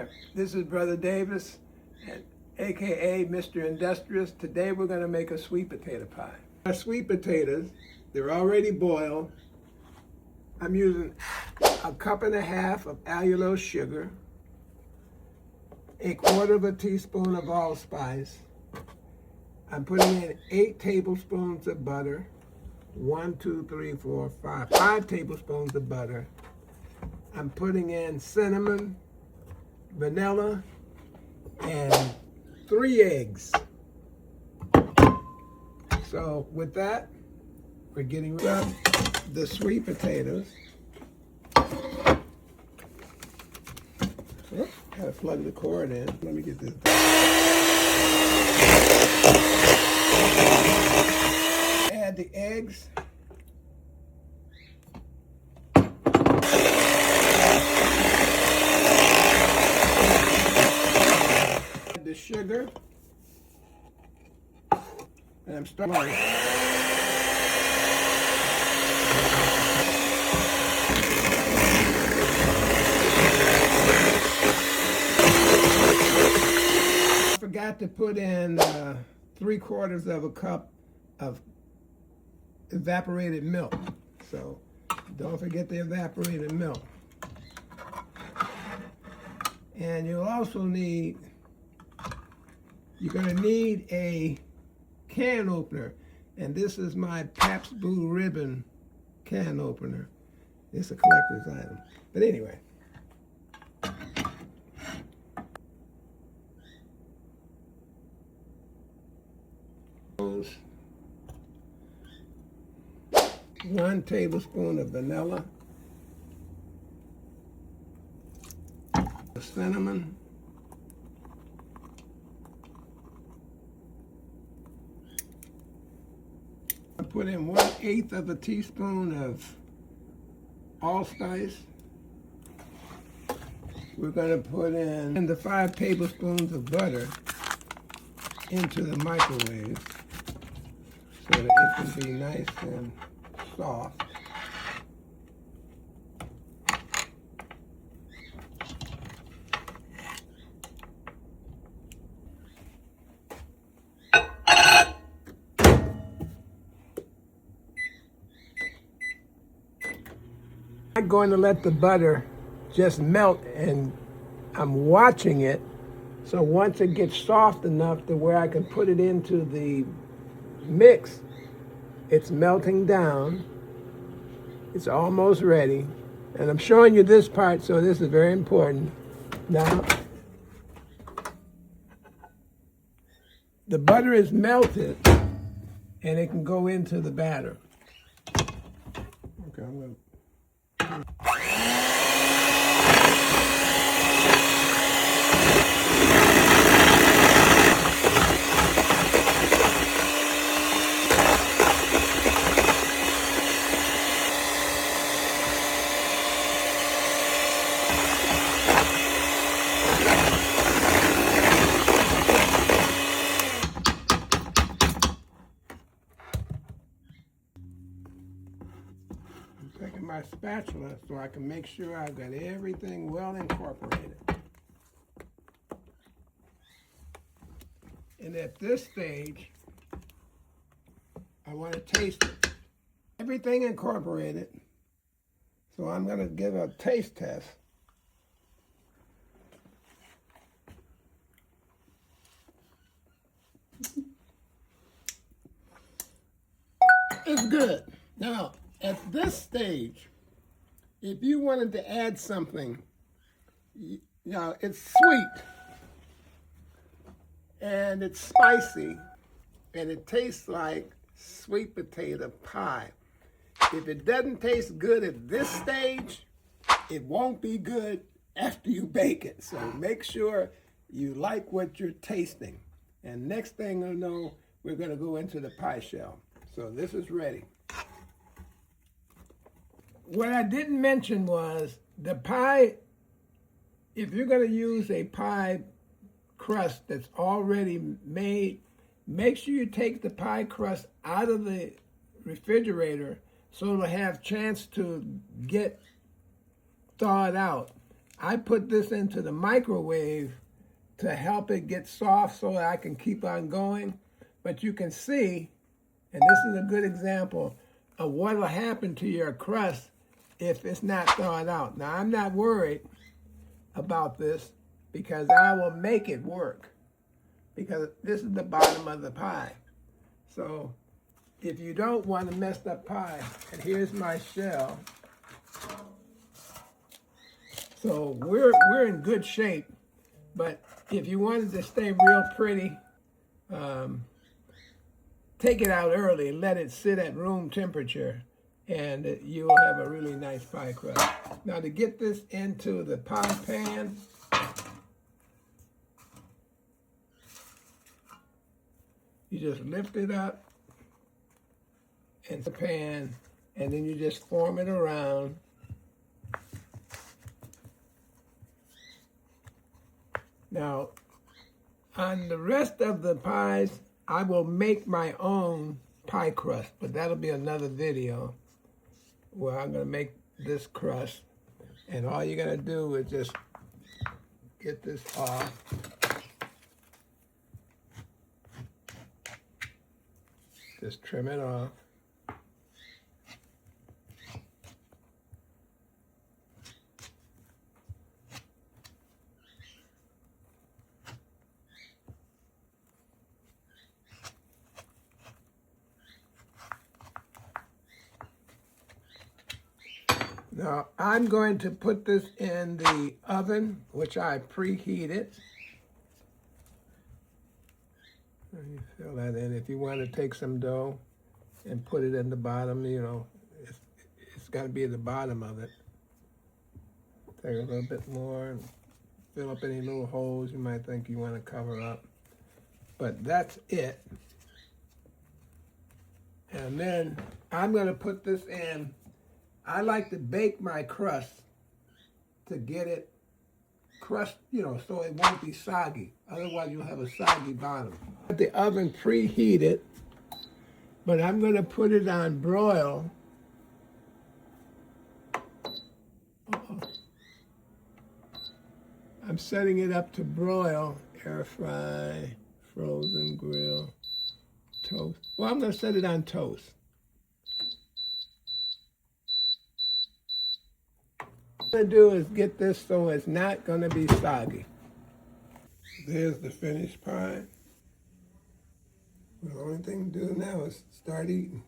there, this is Brother Davis, and a.k.a. Mr. Industrious. Today we're going to make a sweet potato pie. Our sweet potatoes, they're already boiled. I'm using 1.5 cups of allulose sugar, 1/4 teaspoon of allspice. I'm putting in 8 tablespoons of butter. 1, 2, 3, 4, 5 tablespoons of butter. I'm putting in cinnamon, vanilla, and 3 eggs. So with that, we're getting rid of the sweet potatoes. Oops, gotta plug the cord in. Let me get this done. Add the eggs. The sugar, and I'm starting. I forgot to put in 3/4 cup of evaporated milk, so don't forget the evaporated milk. And you'll also need, you're going to need a can opener. And this is my Pabst Blue Ribbon can opener. It's a collector's item. But anyway. One tablespoon of vanilla. Cinnamon. I put in 1/8 teaspoon of allspice. We're going to put in the 5 tablespoons of butter into the microwave so that it can be nice and soft. I'm going to let the butter just melt, and I'm watching it. So once it gets soft enough to where I can put it into the mix, it's melting down. It's almost ready. And I'm showing you this part, so this is very important. Now, the butter is melted, and it can go into the batter. Okay, I'm going to... taking my spatula so I can make sure I've got everything well incorporated. And at this stage, I want to taste it. Everything incorporated, so I'm going to give a taste test. It's good. Now, at this stage, if you wanted to add something, you know, it's sweet and it's spicy and it tastes like sweet potato pie. If it doesn't taste good at this stage, it won't be good after you bake it. So make sure you like what you're tasting. And next thing you know, we're going to go into the pie shell. So this is ready. What I didn't mention was the pie, if you're going to use a pie crust that's already made, make sure you take the pie crust out of the refrigerator so it'll have chance to get thawed out. I put this into the microwave to help it get soft so that I can keep on going. But you can see, and this is a good example of what will happen to your crust if it's not thawed out. Now, I'm not worried about this because I will make it work, because this is the bottom of the pie. So if you don't want a messed up pie, and here's my shell. So we're in good shape, but if you wanted to stay real pretty, take it out early, let it sit at room temperature, and you will have a really nice pie crust. Now, to get this into the pie pan, you just lift it up into the pan, and then you just form it around. Now, on the rest of the pies, I will make my own pie crust, but that'll be another video where I'm gonna make this crust. And all you gotta do is just get this off. Just trim it off. Now, I'm going to put this in the oven, which I preheated. And you fill that in. If you want to take some dough and put it in the bottom, you know, it's got to be at the bottom of it. Take a little bit more and fill up any little holes you might think you want to cover up. But that's it. And then I'm going to put this in. I like to bake my crust to get it crust, you know, so it won't be soggy. Otherwise, you'll have a soggy bottom. The oven preheated, but I'm going to put it on broil. I'm setting it up to broil, air fry, frozen grill, toast. Well, I'm going to set it on toast. What I'm going to do is get this so it's not going to be soggy. There's the finished pie. The only thing to do now is start eating.